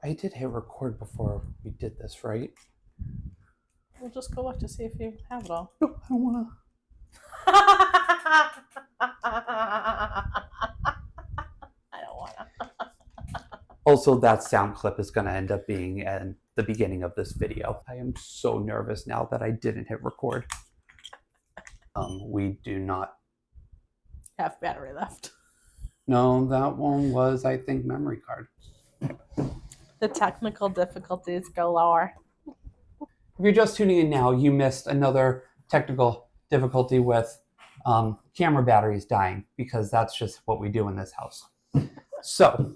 I did hit record before we did this, right? We'll just go look to see if you have it all. No, I don't want to. I don't want to. Also, that sound clip is going to end up being in the beginning of this video. I am so nervous now that I didn't hit record. We do not have battery left. No, that one was, I think, memory card. The technical difficulties galore. If you're just tuning in now, you missed another technical difficulty with camera batteries dying, because that's just what we do in this house. So,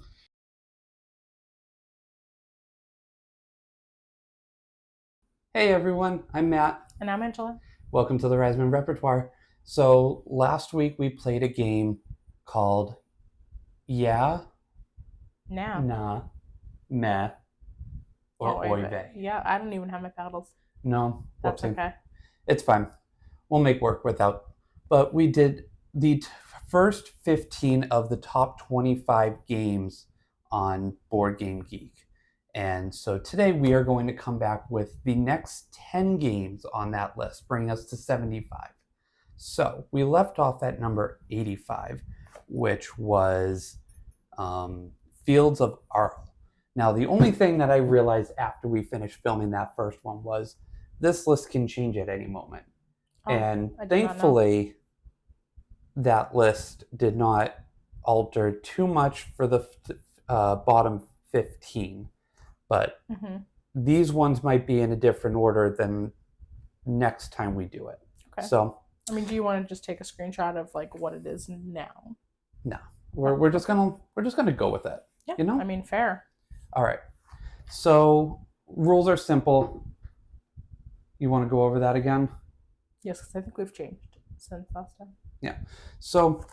hey everyone, I'm Matt. And I'm Angela. Welcome to the Reisman Repertoire. So, last week we played a game called Yeah, Now. Nah, Meh, or Oy Vey. Yeah, I don't even have my paddles. No, that's okay. It's fine. We'll make work without. But we did the first 15 of the top 25 games on Board Game Geek. And so today we are going to come back with the next 10 games on that list, bringing us to 75. So we left off at number 85, which was Fields of Arle. Now, the only thing that I realized after we finished filming that first one was this list can change at any moment. And thankfully, that list did not alter too much for the bottom 15. But these ones might be in a different order than next time we do it. Okay. So, I mean, do you want to just take a screenshot of like what it is now? No, we're just gonna go with it. Yeah. You know. I mean, fair. All right. So rules are simple. You want to go over that again? Yes, because I think we've changed since last time. Yeah. So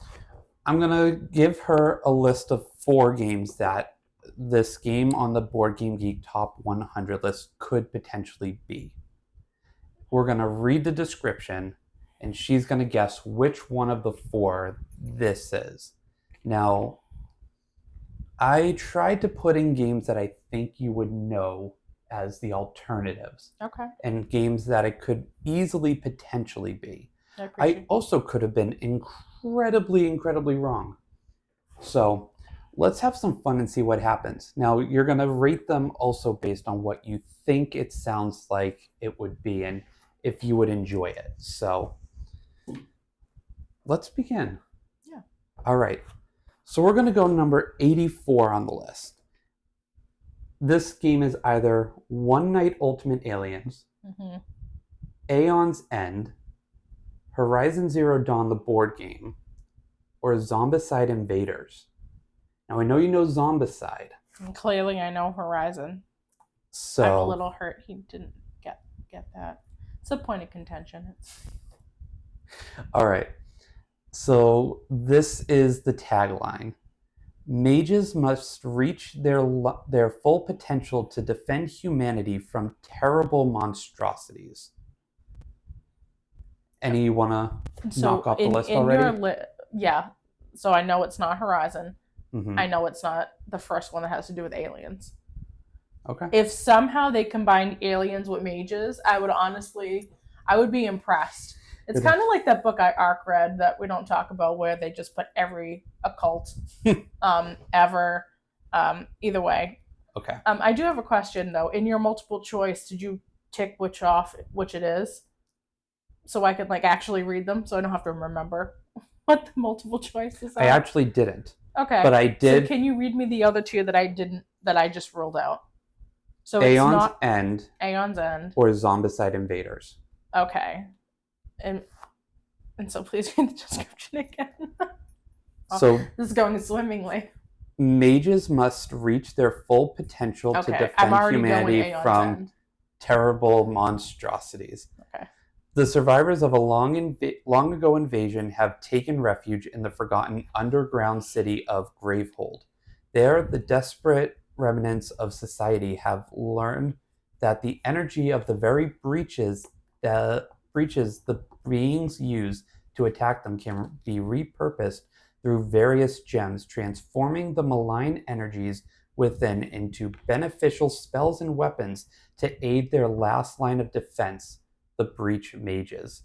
I'm gonna give her a list of 4 games that this game on the Board Game Geek Top 100 list could potentially be. We're going to read the description, and she's going to guess which one of the 4 this is. Now, I tried to put in games that I think you would know as the alternatives. Okay. And games that it could easily potentially be. I also could have been incredibly wrong. So let's have some fun and see what happens. Now, you're going to rate them also based on what you think it sounds like it would be and if you would enjoy it. So let's begin. Yeah. All right. So we're going to go number 84 on the list. This game is either One Night Ultimate Aliens, Aeon's End, Horizon Zero Dawn the board game, or Zombicide Invaders. Now, I know you know Zombicide. And clearly, I know Horizon. So I'm a little hurt he didn't get that. It's a point of contention. All right. So this is the tagline. Mages must reach their full potential to defend humanity from terrible monstrosities. Any you want to knock off the list already? Yeah. So I know it's not Horizon. Mm-hmm. I know it's not the first one that has to do with aliens. Okay. If somehow they combined aliens with mages, I would be impressed. It's kind of like that book I read that we don't talk about, where they just put every occult ever. Either way. Okay. I do have a question though. In your multiple choice, did you tick which it is, so I could like actually read them, so I don't have to remember what the multiple choices are? I actually didn't. Okay. But I did. So can you read me the other 2 that I just ruled out? So Aeon's it's not End. Aeon's End. Or Zombicide Invaders. Okay. And so please read the description again. So this is going swimmingly. Mages must reach their full potential to defend humanity from terrible monstrosities. Okay. The survivors of a long ago invasion have taken refuge in the forgotten underground city of Gravehold. There, the desperate remnants of society have learned that the energy of the very breaches the beings use to attack them can be repurposed through various gems, transforming the malign energies within into beneficial spells and weapons to aid their last line of defense, the Breach Mages.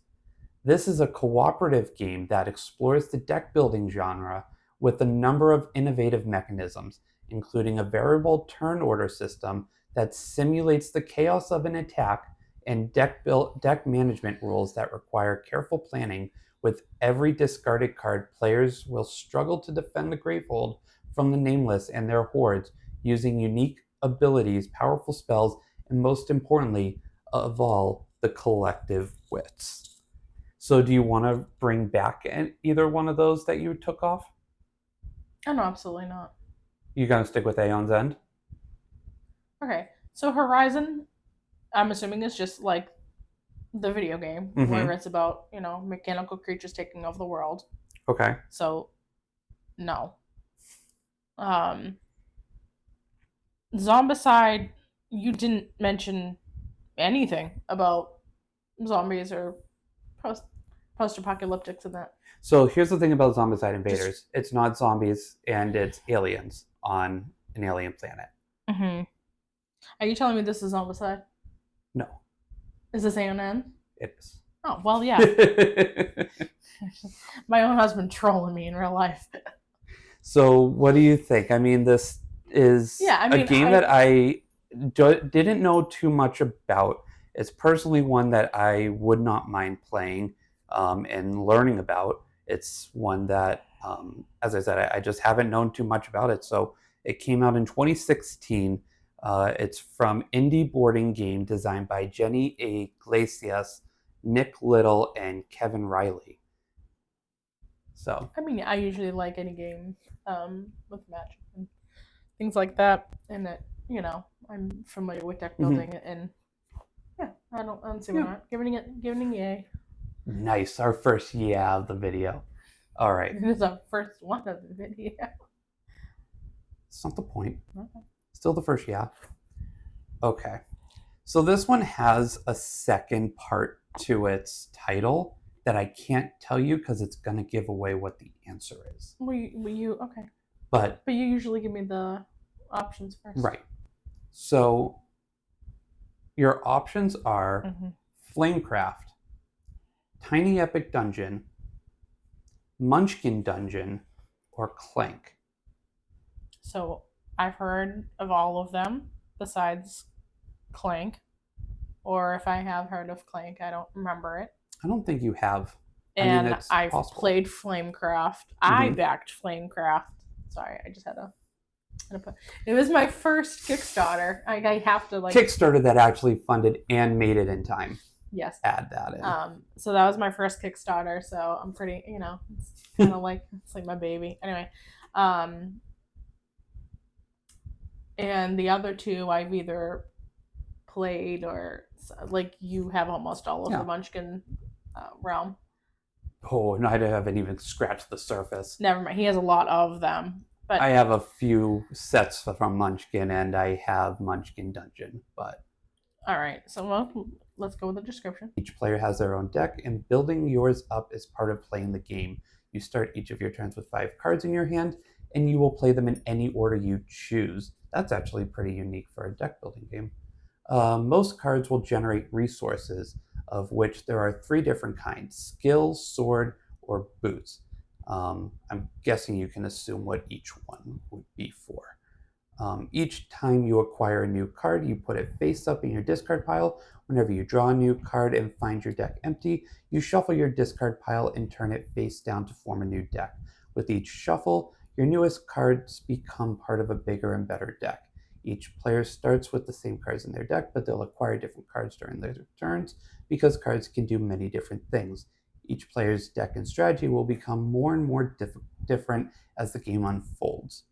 This is a cooperative game that explores the deck building genre with a number of innovative mechanisms, including a variable turn order system that simulates the chaos of an attack and deck management rules that require careful planning. With every discarded card, players will struggle to defend the Gravehold from the Nameless and their hordes using unique abilities, powerful spells, and most importantly, of all, the collective wits. So do you want to bring back either one of those that you took off? Oh, no, absolutely not. You gonna stick with Aeon's End? Okay, so Horizon, I'm assuming, is just like the video game where it's about, mechanical creatures taking over the world. Okay. So, no. Zombicide, you didn't mention anything about zombies or post-apocalyptics in that. So here's the thing about Zombicide Invaders. It's not zombies, and it's aliens on an alien planet. Mm-hmm. Are you telling me this is Zombicide? No. Is this ANN? It is. Oh, well, yeah. My own husband trolling me in real life. So what do you think? I mean, this is a game that I didn't know too much about. It's personally one that I would not mind playing and learning about. It's one that, as I said, I just haven't known too much about it. So it came out in 2016. It's from Indie Boarding Game, designed by Jenny Iglesias, Nick Little, and Kevin Riley. So I mean, I usually like any game with magic and things like that, and that I'm familiar with deck building, and yeah, I don't see why not. Giving it yay. Nice, our first yeah of the video. All right, it's our first one of the video. It's not the point. Okay. Still the first yeah. Okay, so this one has a second part to its title that I can't tell you because it's gonna give away what the answer is. Will you okay? But you usually give me the options first, right? So your options are Flamecraft, Tiny Epic Dungeon, Munchkin Dungeon, or Clank. So I've heard of all of them besides Clank, or if I have heard of Clank, I don't remember it. I don't think you have. And I've played Flamecraft. I backed Flamecraft. Sorry, I just had to put. It was my first Kickstarter. I have to Kickstarter that actually funded and made it in time. Yes. Add that in. So that was my first Kickstarter. So I'm pretty, it's kind of it's like my baby. Anyway, and the other two I've either played or you have almost all of the Munchkin realm. Oh, and I haven't even scratched the surface. Never mind. He has a lot of them. But I have a few sets from Munchkin, and I have Munchkin Dungeon. But all right, so let's go with the description. Each player has their own deck, and building yours up is part of playing the game. You start each of your turns with 5 cards in your hand, and you will play them in any order you choose. That's actually pretty unique for a deck building game. Most cards will generate resources, of which there are 3 different kinds: skill, sword, or boots. I'm guessing you can assume what each one would be for. Each time you acquire a new card, you put it face up in your discard pile. Whenever you draw a new card and find your deck empty, you shuffle your discard pile and turn it face down to form a new deck. With each shuffle, your newest cards become part of a bigger and better deck. Each player starts with the same cards in their deck, but they'll acquire different cards during their turns because cards can do many different things. Each player's deck and strategy will become more and more different as the game unfolds.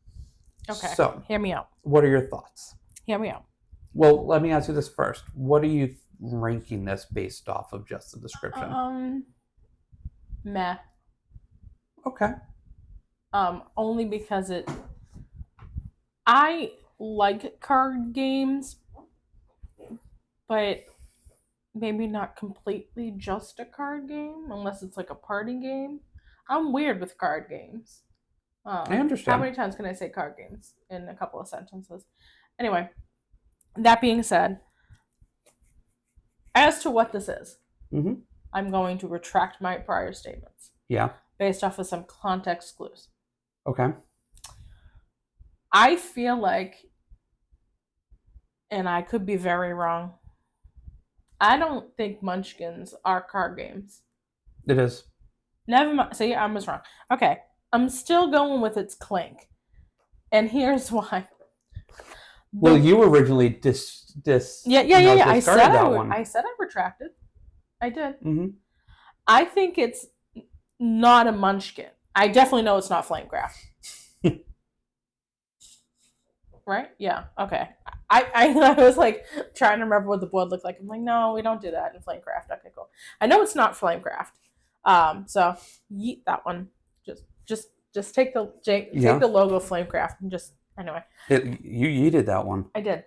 Okay, so hear me out. What are your thoughts? Hear me out. Well, let me ask you this first. What are you ranking this based off of just the description? Meh. Okay. Only because I like card games, but maybe not completely just a card game, unless it's like a party game. I'm weird with card games. I understand. How many times can I say card games in a couple of sentences? Anyway, that being said, as to what this is, I'm going to retract my prior statements. Yeah. Based off of some context clues. Okay. I feel like, and I could be very wrong, I don't think Munchkins are card games. It is. Never mind. See, I was wrong. Okay. I'm still going with its Clank. And here's why. Well, you originally Yeah. I said that I said I retracted. I did. Mm-hmm. I think it's not a Munchkin. I definitely know it's not Flamecraft. Right? Yeah. Okay. I was like trying to remember what the board looked like. I'm like, no, we don't do that in Flamecraft. Okay, cool. I know it's not Flamecraft. So yeet that one. Just take the logo Flamecraft and just anyway. You yeeted that one. I did.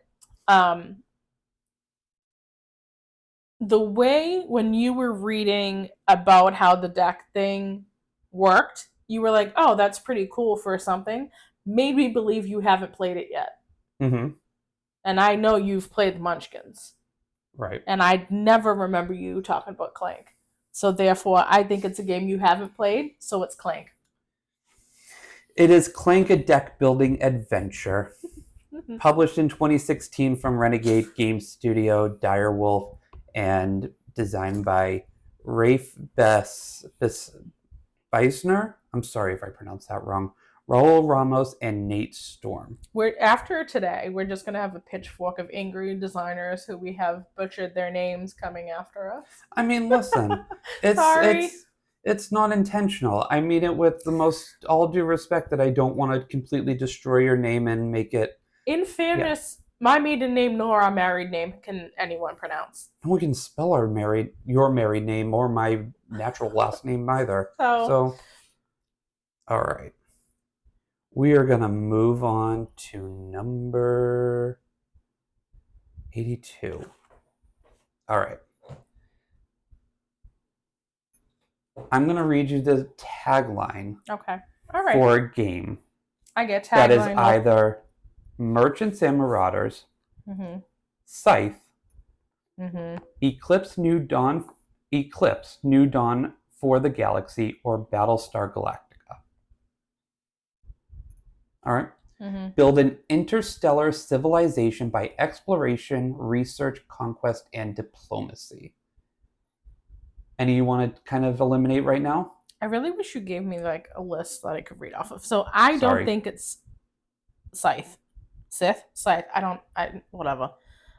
The way when you were reading about how the deck thing worked, you were like, oh, that's pretty cool for something. Made me believe you haven't played it yet. Mm-hmm. And I know you've played the Munchkins. Right. And I never remember you talking about Clank. So therefore, I think it's a game you haven't played, so it's Clank. It is Clank, a deck building adventure. Published in 2016 from Renegade Game Studio, Direwolf, and designed by Rafe Beisner. I'm sorry if I pronounced that wrong. Raul Ramos and Nate Storm. After today, we're just going to have a pitchfork of angry designers who we have butchered their names coming after us. I mean, listen, it's not intentional. I mean it with the most all due respect that I don't want to completely destroy your name and make it. In fairness, my maiden name nor our married name can anyone pronounce. No one can spell your married name or my natural last name either. So, all right. We are going to move on to number 82. All right. I'm going to read you the tagline. Okay. All right. For a game. I get tagline. That is either Merchants and Marauders, Scythe, Eclipse New Dawn for the Galaxy, or Battlestar Galactica. All right. Build an interstellar civilization by exploration, research, conquest, and diplomacy. Any you want to kind of eliminate right now? I really wish you gave me like a list that I could read off of. So I don't think it's Scythe. Scythe? Whatever.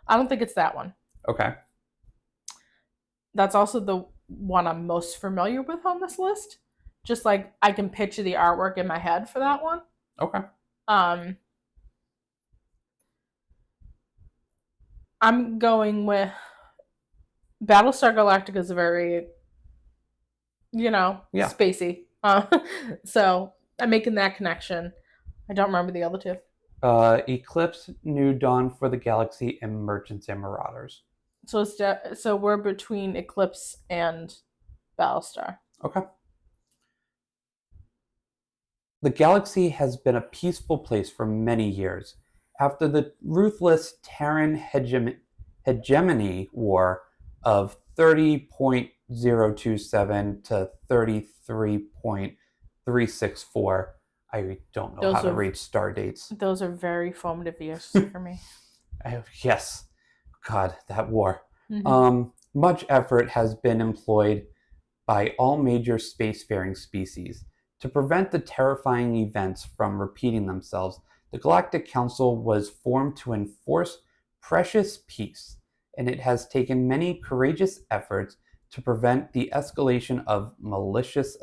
I don't think it's that one. Okay. That's also the one I'm most familiar with on this list. Just like I can picture the artwork in my head for that one. Okay. I'm going with Battlestar Galactica is very, spacey. So I'm making that connection. I don't remember the other two. Eclipse, New Dawn for the Galaxy, and Merchants and Marauders. So we're between Eclipse and Battlestar. Okay. The galaxy has been a peaceful place for many years. After the ruthless Terran hegemony war of 30.027 to 33.364, I don't know how to read star dates. Those are very formative years for me. Yes. God, that war. Much effort has been employed by all major spacefaring species. To prevent the terrifying events from repeating themselves, the Galactic Council was formed to enforce precious peace, and it has taken many courageous efforts to prevent the escalation of malicious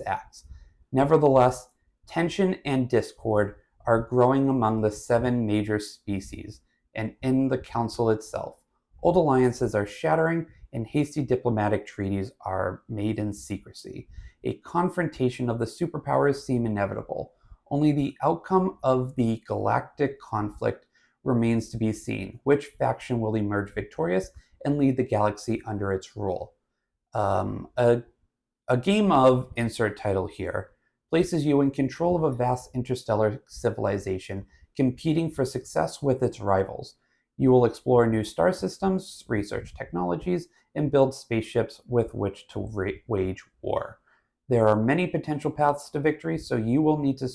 acts. Nevertheless, tension and discord are growing among the 7 major species and in the Council itself. Old alliances are shattering and hasty diplomatic treaties are made in secrecy. A confrontation of the superpowers seem inevitable. Only the outcome of the galactic conflict remains to be seen. Which faction will emerge victorious and lead the galaxy under its rule? A game of insert title here, places you in control of a vast interstellar civilization, competing for success with its rivals. You will explore new star systems, research technologies, and build spaceships with which to wage war. There are many potential paths to victory, so you will need to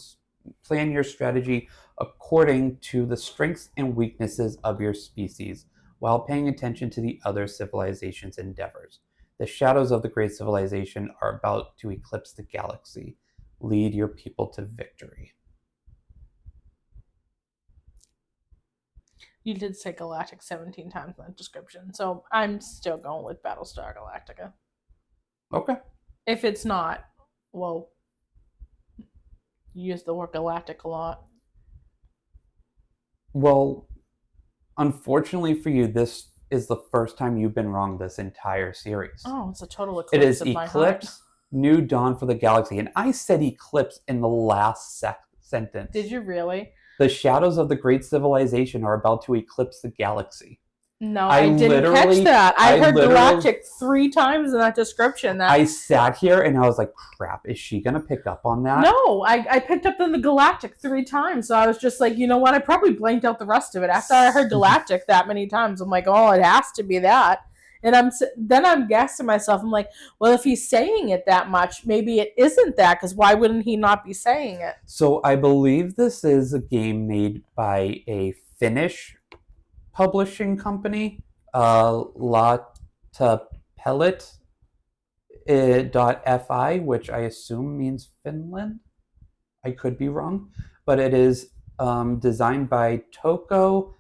plan your strategy according to the strengths and weaknesses of your species, while paying attention to the other civilization's endeavors. The shadows of the great civilization are about to eclipse the galaxy. Lead your people to victory. You did say Galactic 17 times in that description, so I'm still going with Battlestar Galactica. Okay. If it's not, well, you use the word galactic a lot. Well, unfortunately for you, this is the first time you've been wrong this entire series. Oh, it's a total eclipse. It is of my eclipse, heart. new dawn for the galaxy. And I said eclipse in the last sentence. Did you really? The shadows of the great civilization are about to eclipse the galaxy. No, I didn't catch that. I heard galactic 3 times in that description. I sat here and I was like, crap, is she going to pick up on that? No, I picked up on the galactic 3 times. So I was just like, you know what? I probably blanked out the rest of it. After I heard galactic that many times, I'm like, oh, it has to be that. And I'm guessing myself, I'm like, well, if he's saying it that much, maybe it isn't that, because why wouldn't he not be saying it? So I believe this is a game made by a Finnish publishing company, Lautapellet.fi, which I assume means Finland. I could be wrong, but it is designed by Toko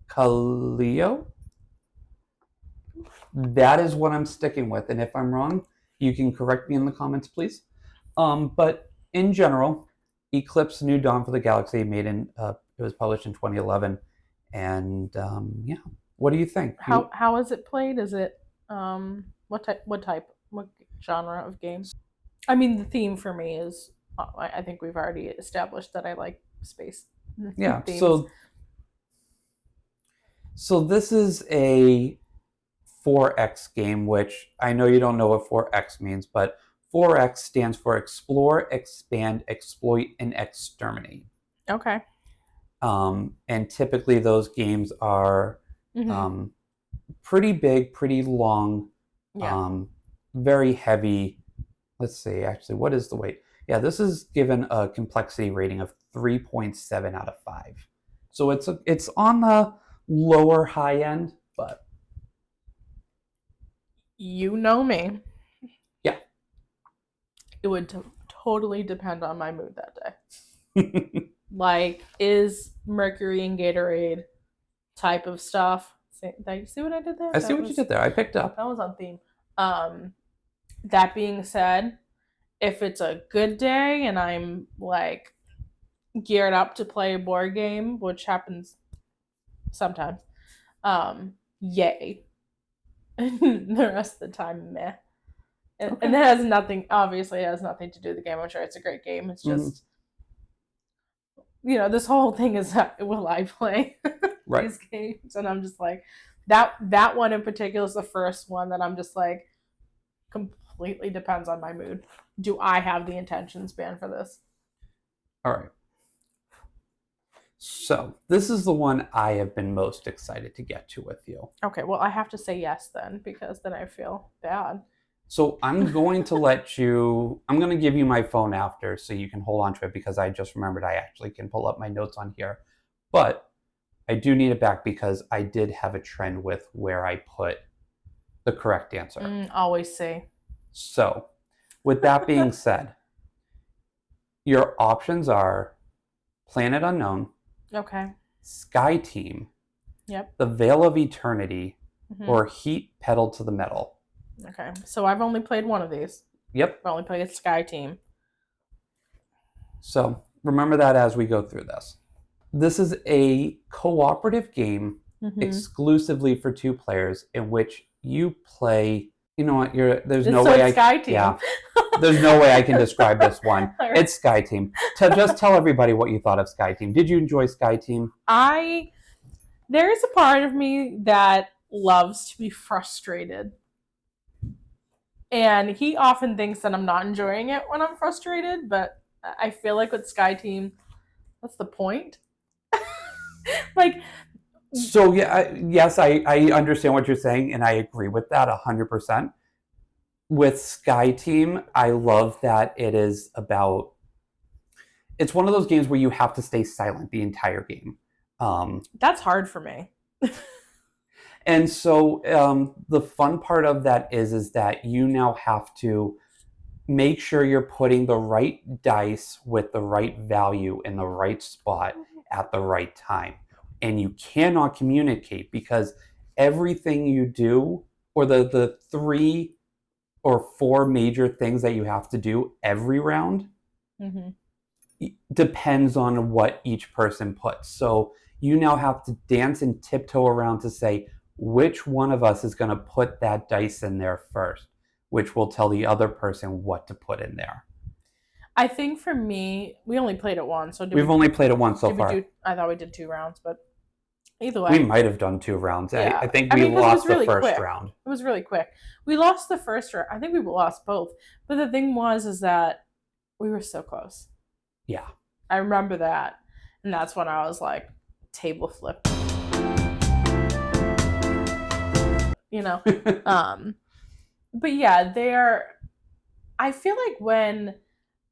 Kaleo. That is what I'm sticking with, and if I'm wrong, you can correct me in the comments, please. But in general, Eclipse: New Dawn for the Galaxy it was published in 2011, and yeah, what do you think? How is it played? Is it what genre of game? I mean, the theme for me is I think we've already established that I like space. Yeah, themes. So this is a 4X game, which I know you don't know what 4X means, but 4X stands for explore, expand, exploit, and exterminate. Okay. And typically those games are pretty big, pretty long, very heavy. Let's see, actually, what is the weight? Yeah, this is given a complexity rating of 3.7 out of 5. So it's on the lower high end, but you know me. Yeah. It would totally depend on my mood that day. Like, is Mercury and Gatorade type of stuff. Did you see what I did there? I see what you did there. I picked up. That was on theme. That being said, if it's a good day and I'm like geared up to play a board game, which happens sometimes, yay. The rest of the time, meh. And that has nothing, obviously, it has nothing to do with the game. I'm sure it's a great game. It's just, this whole thing is, will I play these games? And I'm just like, that one in particular is the first one that I'm just like, completely depends on my mood. Do I have the attention span for this? All right. So this is the one I have been most excited to get to with you. Okay, well, I have to say yes then, because then I feel bad. So I'm going to I'm going to give you my phone after so you can hold on to it, because I just remembered I actually can pull up my notes on here. But I do need it back because I did have a trend with where I put the correct answer. Always say. So with that being said, your options are Planet Unknown, okay, Sky Team, yep, The Veil of Eternity, or Heat Pedal to the Metal. Okay, so I've only played one of these. Yep. I've only played Sky Team. So remember that as we go through this. This is a cooperative game exclusively for 2 players in which you play. You know what? There's no way Sky Team. Yeah. There's no way I can describe this one. Right. It's Sky Team. Just tell everybody what you thought of Sky Team. Did you enjoy Sky Team? There is a part of me that loves to be frustrated. And he often thinks that I'm not enjoying it when I'm frustrated, but I feel like with Sky Team, what's the point? Like, So yeah, yes, I understand what you're saying, and I agree with that 100%. With Sky Team, I love that it is about. It's one of those games where you have to stay silent the entire game. That's hard for me. And so the fun part of that is that you now have to make sure you're putting the right dice with the right value in the right spot at the right time. And you cannot communicate because everything you do, or the 3 or 4 major things that you have to do every round, depends on what each person puts. So you now have to dance and tiptoe around to say which one of us is going to put that dice in there first, which will tell the other person what to put in there. I think for me, we only played it once. So We've only played it once so far. I thought we did 2 rounds, but either way. We might have done 2 rounds. Yeah. I think we lost the first round. It was really quick. We lost the first round. I think we lost both. But the thing is that we were so close. Yeah. I remember that. And that's when I was like, table flipped. You know? But yeah, I feel like when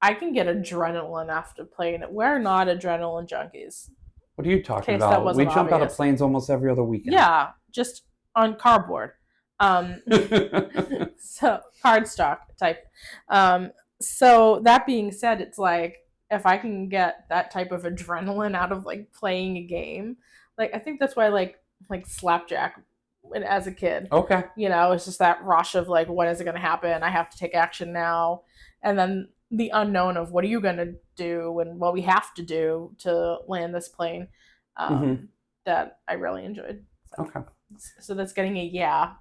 I can get adrenaline after playing it, we're not adrenaline junkies. What are you talking about? We jump out of planes almost every other weekend. Yeah, just on cardboard. So cardstock type. So that being said, it's like if I can get that type of adrenaline out of like playing a game, like I think that's why like Slapjack as a kid. Okay. You know, it's just that rush of like, when is it going to happen? I have to take action now. And then the unknown of what are you going to do and what we have to do to land this plane, that I really enjoyed. So, okay. So that's getting a yeah,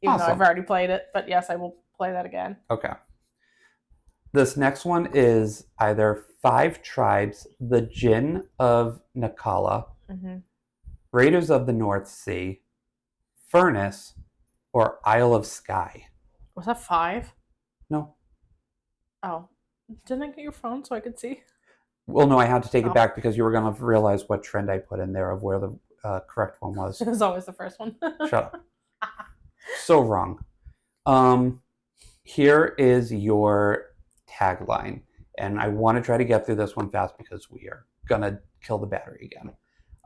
even though I've already played it. But yes, I will play that again. Okay. This next one is either 5 Tribes, the Jinn of Nakala, Raiders of the North Sea, Furnace, or Isle of Skye. Was that 5? No. Oh. Didn't I get your phone so I could see? Well, no, I had to take it back because you were going to realize what trend I put in there of where the correct one was. It was always the first one. Shut up. So wrong. Here is your tagline. And I want to try to get through this one fast because we are going to kill the battery again.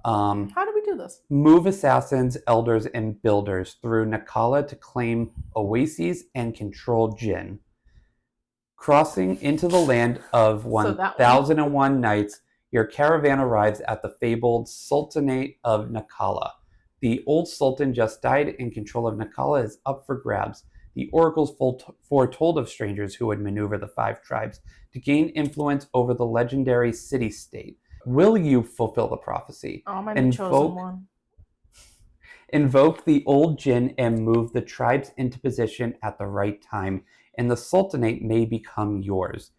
How do we do this? Move assassins, elders, and builders through Nakala to claim oases and control Jinn. Crossing into the land of 1001 Nights, your caravan arrives at the fabled Sultanate of Nakala. The old sultan just died, and control of Nakala is up for grabs. The oracles foretold of strangers who would maneuver the 5 tribes to gain influence over the legendary city-state. Will you fulfill the prophecy? Oh, I might have chosen one. Invoke the old Jinn and move the tribes into position at the right time, and the Sultanate may become yours.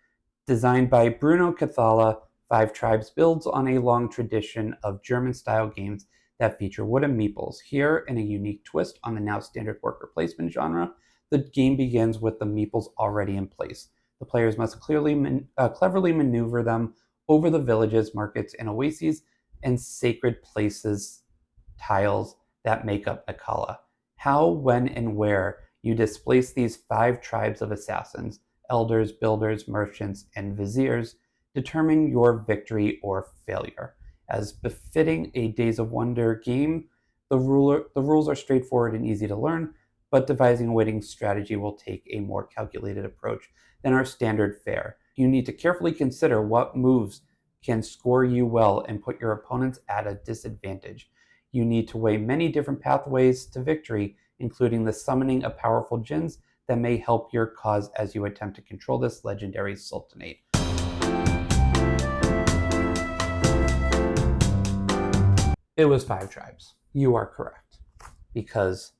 Designed by Bruno Cathala, 5 Tribes builds on a long tradition of German-style games that feature wooden meeples. Here, in a unique twist on the now standard worker placement genre, the game begins with the meeples already in place. The players must cleverly maneuver them over the villages, markets, and oases and sacred places tiles that make up Nakala. How, when, and where you displace these 5 tribes of assassins, elders, builders, merchants, and viziers determine your victory or failure. As befitting a Days of Wonder game, the rules are straightforward and easy to learn, but devising a winning strategy will take a more calculated approach than our standard fare. You need to carefully consider what moves can score you well and put your opponents at a disadvantage. You need to weigh many different pathways to victory, including the summoning of powerful jinns that may help your cause as you attempt to control this legendary sultanate. It was 5 Tribes. You are correct. Because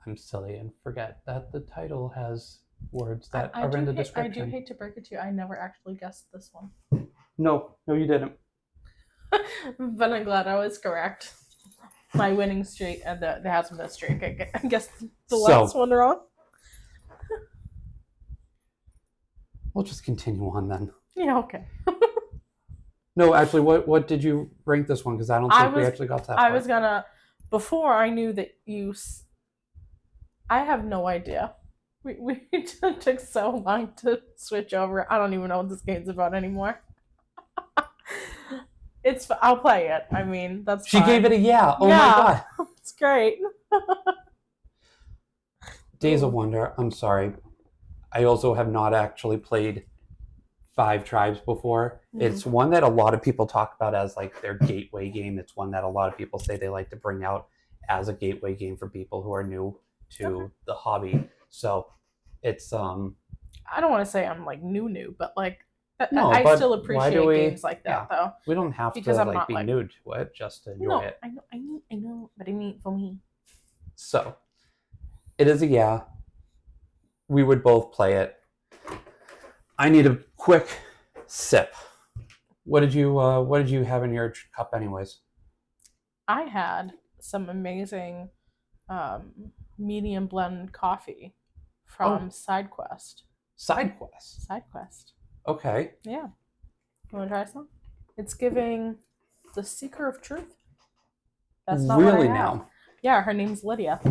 I'm silly and forget that the title has words that are in the description. I do hate to break it to you. I never actually guessed this one. No, you didn't. But I'm glad I was correct. My winning streak and there hasn't been a streak. I guess the last one wrong. We'll just continue on then. Yeah, okay. No, actually, what did you rank this one? Because I don't think we actually got that. I was gonna, before I knew that I have no idea. We took so long to switch over. I don't even know what this game's about anymore. I'll play it. I mean, that's She fine. gave it a yeah. Oh Yeah. my god. It's great. Days of Wonder. I'm sorry. I also have not actually played Five Tribes before. It's one that a lot of people talk about as like their gateway game. It's one that a lot of people say they like to bring out as a gateway game for people who are new to the hobby. So it's I don't want to say I'm like new, but like no, I but still why appreciate do we- games like that though. we don't have Because to I'm like not, be like- new to it just to enjoy No, it. I know, but I mean for me. So it is a yeah. We would both play it. I need a quick sip. What did you have in your cup anyways? I had some amazing medium blend coffee from SideQuest. SideQuest. SideQuest. Okay. Yeah. You want to try some? It's giving the Seeker of Truth. That's not really what I have. now. Yeah, her name's Lydia.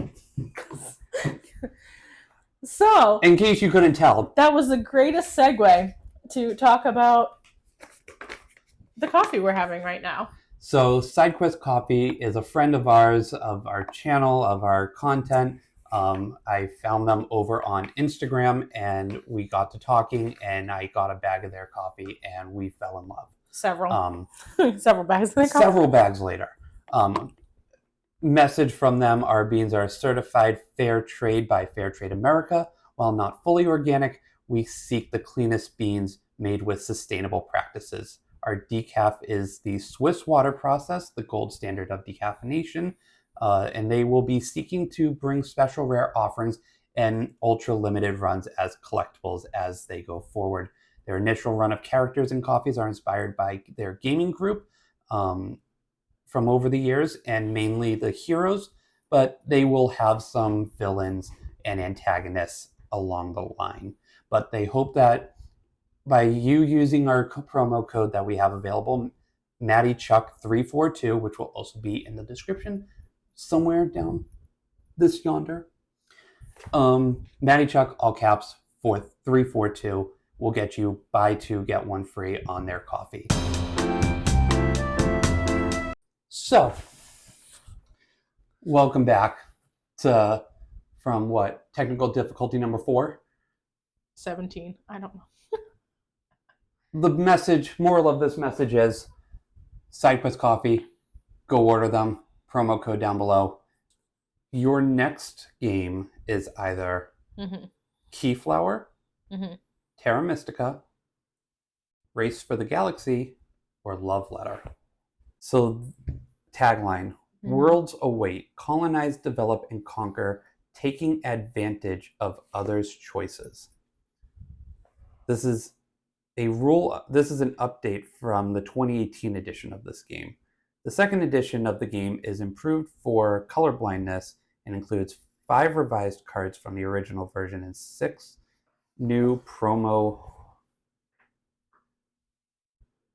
So, in case you couldn't tell, that was the greatest segue to talk about the coffee we're having right now. So SideQuest Coffee is a friend of ours, of our channel, of our content. I found them over on Instagram and we got to talking and I got a bag of their coffee and we fell in love. Several bags of their coffee. Several bags later. Message from them, our beans are certified fair trade by Fair Trade America. While not fully organic, we seek the cleanest beans made with sustainable practices. Our decaf is the Swiss water process, the gold standard of decaffeination, and they will be seeking to bring special rare offerings and ultra limited runs as collectibles as they go forward. Their initial run of characters and coffees are inspired by their gaming group from over the years, and mainly the heroes, but they will have some villains and antagonists along the line. But they hope that by you using our promo code that we have available, MaddieChuck342, which will also be in the description somewhere down this yonder, MaddieChuck, all caps, for 342 will get you buy two, get one free on their coffee. So, welcome back to, from what, technical difficulty number 4? 17. I don't know. The message, moral of this message is SideQuest Coffee, go order them, promo code down below. Your next game is either Keyflower, Terra Mystica, Race for the Galaxy, or Love Letter. So, tagline, worlds await, colonize, develop, and conquer, taking advantage of others' choices. This is an update from the 2018 edition of this game. The second edition of the game is improved for colorblindness and includes 5 revised cards from the original version and 6 new promo.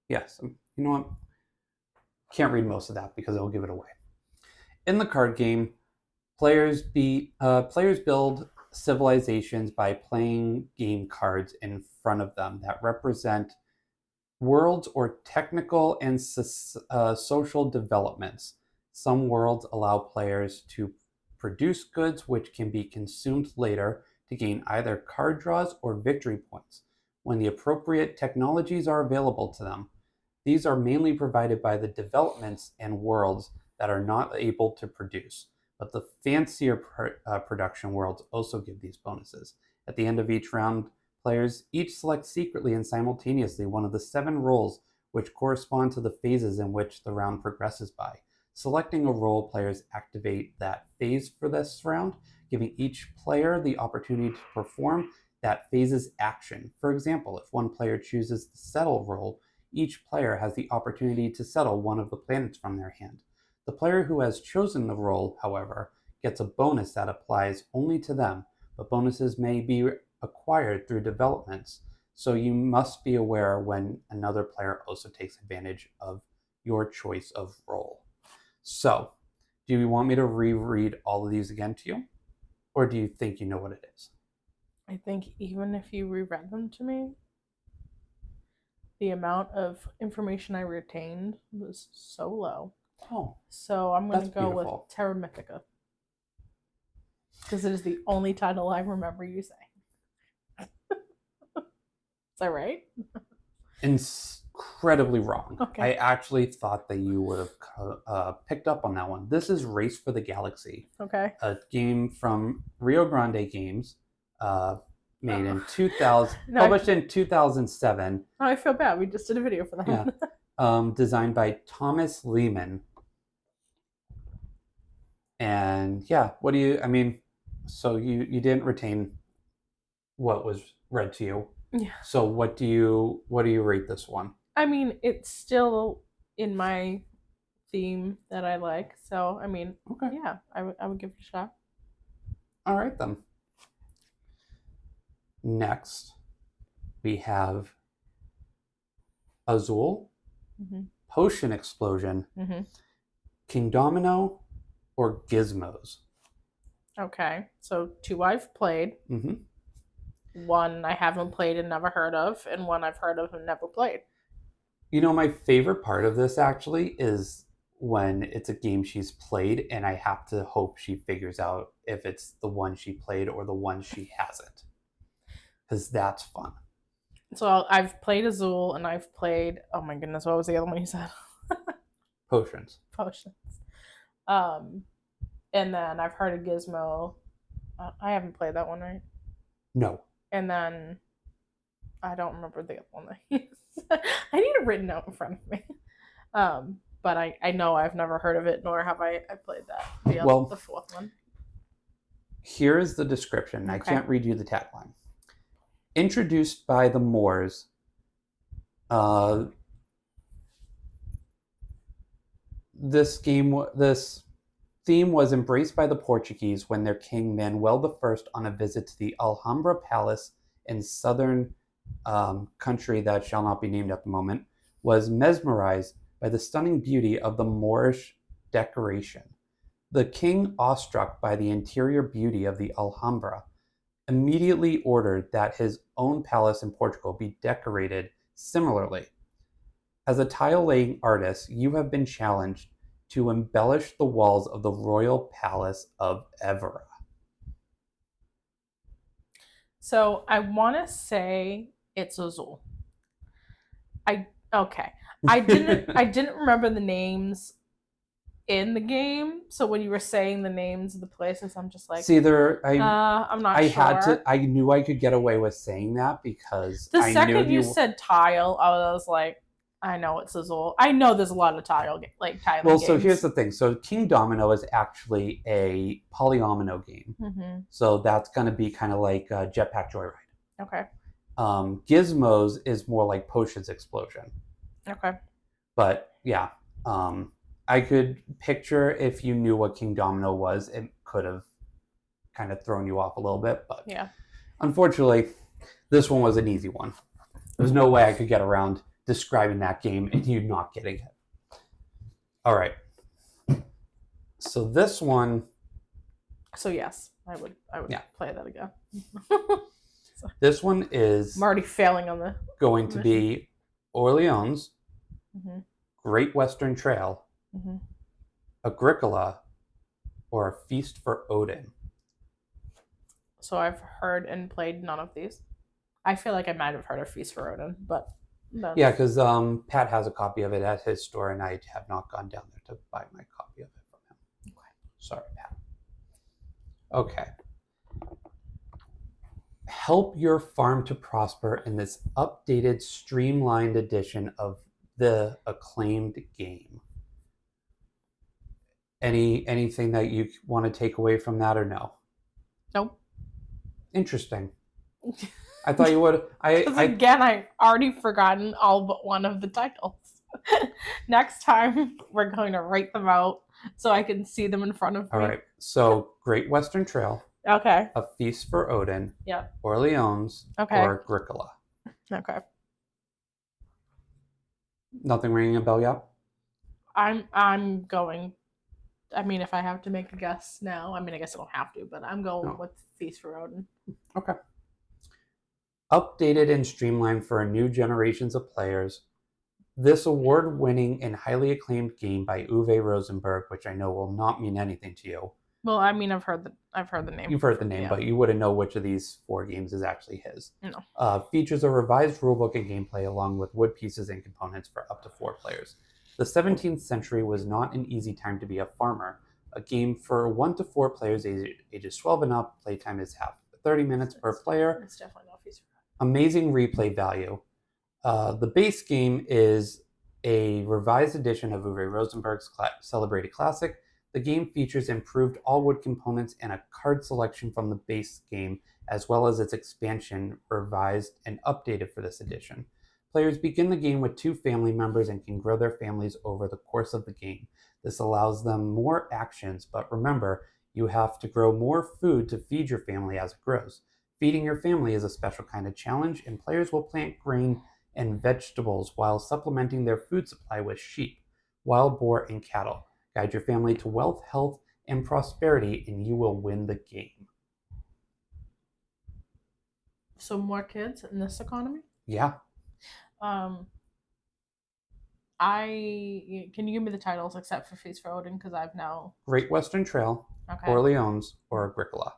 Yes, you know what? Can't read most of that because it'll give it away. In the card game, players build civilizations by playing game cards in front of them that represent worlds or technical and social developments. Some worlds allow players to produce goods which can be consumed later to gain either card draws or victory points when the appropriate technologies are available to them. These are mainly provided by the developments and worlds that are not able to produce, but the fancier production worlds also give these bonuses. At the end of each round, players each select secretly and simultaneously one of the 7 roles which correspond to the phases in which the round progresses by. Selecting a role, players activate that phase for this round, giving each player the opportunity to perform that phase's action. For example, if one player chooses the settle role, each player has the opportunity to settle one of the planets from their hand. The player who has chosen the role, however, gets a bonus that applies only to them, but bonuses may be acquired through developments. So you must be aware when another player also takes advantage of your choice of role. So, do you want me to reread all of these again to you? Or do you think you know what it is? I think even if you reread them to me, the amount of information I retained was so low. Oh, So I'm going to that's go beautiful. with Terra Mythica. Because it is the only title I remember you saying. Is that right? Incredibly wrong. Okay. I actually thought that you would have picked up on that one. This is Race for the Galaxy, Okay. a game from Rio Grande Games, made in 2000, published in 2007. Oh, I feel bad. We just did a video for that. Yeah. Designed by Thomas Lehman. And yeah, what do you? I mean, so you didn't retain what was read to you. Yeah. So what do you rate this one? I mean, it's still in my theme that I like. So I mean, Okay. Yeah, I would give it a shot. All right then. Next, we have Azul, Potion Explosion, King Domino, or Gizmos. Okay, so 2 I've played. 1 I haven't played and never heard of, and 1 I've heard of and never played. You know, my favorite part of this actually is when it's a game she's played and I have to hope she figures out if it's the one she played or the one she hasn't. Because that's fun. So I've played Azul and I've played, oh my goodness, what was the other one you said? Potions. And then I've heard of Gizmo. I haven't played that one, right? No. And then I don't remember the other one that you said. I need it written out in front of me. But I know I've never heard of it, nor have I played that. The 4th one. Here is the description. Okay. I can't read you the tagline. Introduced by the Moors, this theme was embraced by the Portuguese when their king Manuel I, on a visit to the Alhambra Palace in southern country that shall not be named at the moment, was mesmerized by the stunning beauty of the Moorish decoration. The king, awestruck by the interior beauty of the Alhambra, immediately ordered that his own palace in Portugal be decorated similarly. As a tile-laying artist, you have been challenged to embellish the walls of the royal palace of Evora. So I want to say it's Azul. I didn't remember the names in the game, so when you were saying the names of the places, I'm just like, I'm not sure. I knew I could get away with saying that because the second you said tile, I was like, I know it's Azul. I know there's a lot of tile games. So here's the thing. So King Domino is actually a polyomino game. So that's going to be kind of like Jetpack Joyride. Okay. Gizmos is more like Potions Explosion. Okay. But yeah, I could picture if you knew what King Domino was, it could have kind of thrown you off a little bit. But yeah, unfortunately, this one was an easy one. There's no way I could get around describing that game and you not getting it. All right. So this one. So yes, I would play that again. This one is. I'm already failing on the. Going to be Orleans, Great Western Trail, Agricola, or A Feast for Odin. So I've heard and played none of these. I feel like I might have heard of Feast for Odin, but no. Yeah, because Pat has a copy of it at his store, and I have not gone down there to buy my copy of it from him. Okay. Sorry, Pat. Okay. Help your farm to prosper in this updated, streamlined edition of the acclaimed game. Anything that you want to take away from that or no? Nope. Interesting. I thought you would. Again, I've already forgotten all but one of the titles. Next time, we're going to write them out so I can see them in front of me. All right. So, Great Western Trail. Okay. A Feast for Odin. Yeah. Orleans. Okay. Or Agricola. Okay. Nothing ringing a bell yet? I'm going. I mean, if I have to make a guess now, I mean, I guess I don't have to, but I'm going No. with Feast for Odin. Okay. Updated and streamlined for new generations of players, this award-winning and highly acclaimed game by Uwe Rosenberg, which I know will not mean anything to you. Well, I mean, I've heard the name. You've heard the name, yeah. but you wouldn't know which of these 4 games is actually his. No. Features a revised rulebook and gameplay along with wood pieces and components for up to 4 players. The 17th century was not an easy time to be a farmer. A game for 1 to 4 players ages 12 and up. Playtime is half 30 minutes per player. It's definitely not Feast for Odin. Amazing replay value. The base game is a revised edition of Uwe Rosenberg's celebrated classic. The game features improved all-wood components and a card selection from the base game, as well as its expansion, revised and updated for this edition. Players begin the game with 2 family members and can grow their families over the course of the game. This allows them more actions, but remember, you have to grow more food to feed your family as it grows. Feeding your family is a special kind of challenge, and players will plant grain and vegetables while supplementing their food supply with sheep, wild boar, and cattle. Guide your family to wealth, health, and prosperity, and you will win the game. So more kids in this economy? Yeah. Can you give me the titles except for Feast for Odin, because I've now... Great Western Trail, Okay. Orleans, or Agricola.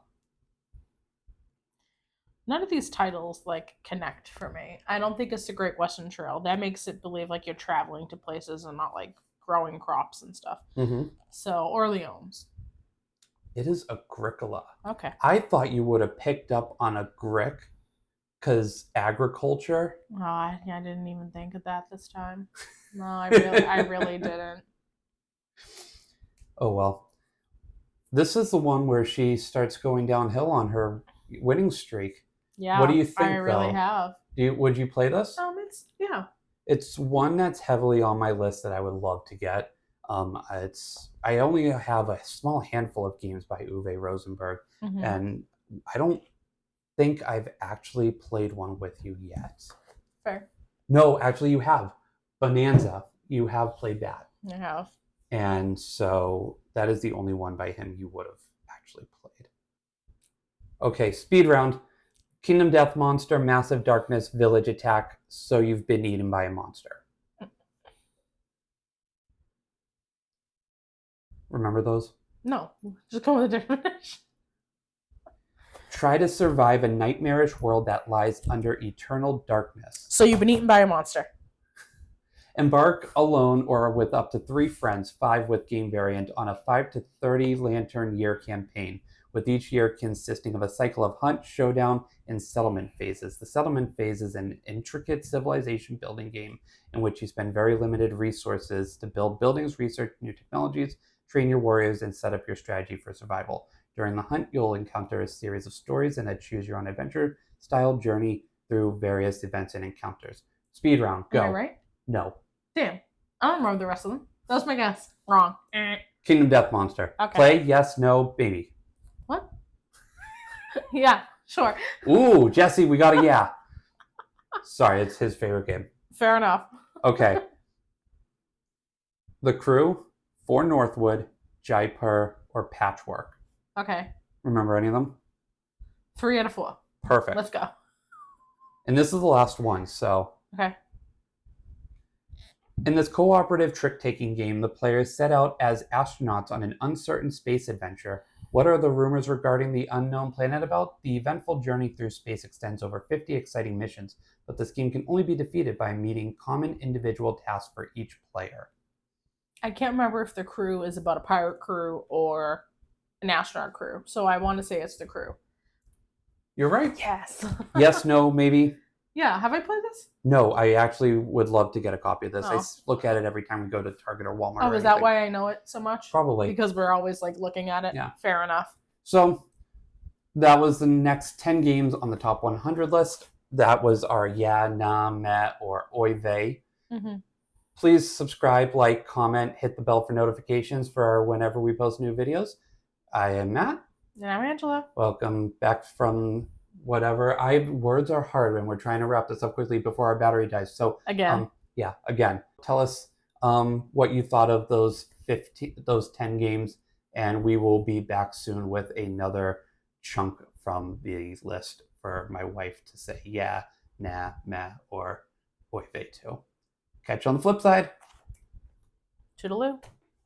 None of these titles connect for me. I don't think it's the Great Western Trail. That makes it believe you're traveling to places and not growing crops and stuff. Mm-hmm. So Orleans. It is Agricola. Okay. I thought you would have picked up on Agric, because agriculture. Oh, I didn't even think of that this time. No, I really didn't. Oh well. This is the one where she starts going downhill on her winning streak. Yeah. What do you think? I really have. Would you play this? Yeah. It's one that's heavily on my list that I would love to get. I only have a small handful of games by Uwe Rosenberg, Mm-hmm. and I don't think I've actually played one with you yet. Fair. No, actually you have. Bonanza. You have played that. I have. And so that is the only one by him you would have actually played. Okay, speed round. Kingdom Death Monster, Massive Darkness, Village Attack, So You've Been Eaten by a Monster. Remember those? No, just go with a definition. Try to survive a nightmarish world that lies under eternal darkness. So You've Been Eaten by a Monster. Embark alone or with up to 3 friends, 5 with game variant, on a 5 to 30 lantern year campaign, with each year consisting of a cycle of hunt, showdown, and settlement phases. The settlement phase is an intricate civilization building game in which you spend very limited resources to build buildings, research new technologies, train your warriors, and set up your strategy for survival. During the hunt, you'll encounter a series of stories and a choose-your-own adventure-style journey through various events and encounters. Speed round, go. Am I right? No. Damn. I don't remember the rest of them. That was my guess. Wrong. Kingdom Death Monster. Okay. Play, yes, no, maybe. What? Yeah, sure. Ooh, Jesse, we got a yeah. Sorry, it's his favorite game. Fair enough. Okay. The Crew, For Northwood, Jaipur, or Patchwork. Okay. Remember any of them? 3 out of 4. Perfect. Let's go. And this is the last one, so. Okay. In this cooperative trick-taking game, the players set out as astronauts on an uncertain space adventure. What are the rumors regarding the unknown planet about? The eventful journey through space extends over 50 exciting missions, but this game can only be defeated by meeting common individual tasks for each player. I can't remember if the crew is about a pirate crew or an astronaut crew, so I want to say it's the crew. You're right. Yes. Yes, no, maybe. Yeah, have I played this? No, I actually would love to get a copy of this. I Oh. look at it every time we go to Target or Walmart. Oh, or is that anything. why I know it so much? Probably. Because we're always looking at it. Yeah. Fair enough. So that was the next 10 games on the top 100 list. That was our yeah, nah, meh, or oy vey. Mm-hmm. Please subscribe, like, comment, hit the bell for notifications for whenever we post new videos. I am Matt. And I'm Angela. Welcome back from whatever. Words are hard when we're trying to wrap this up quickly before our battery dies. So Again, again, tell us what you thought of those 10 games, and we will be back soon with another chunk from the list for my wife to say yeah, nah, meh, or Oy Vey too. Catch you on the flip side. toodaloo.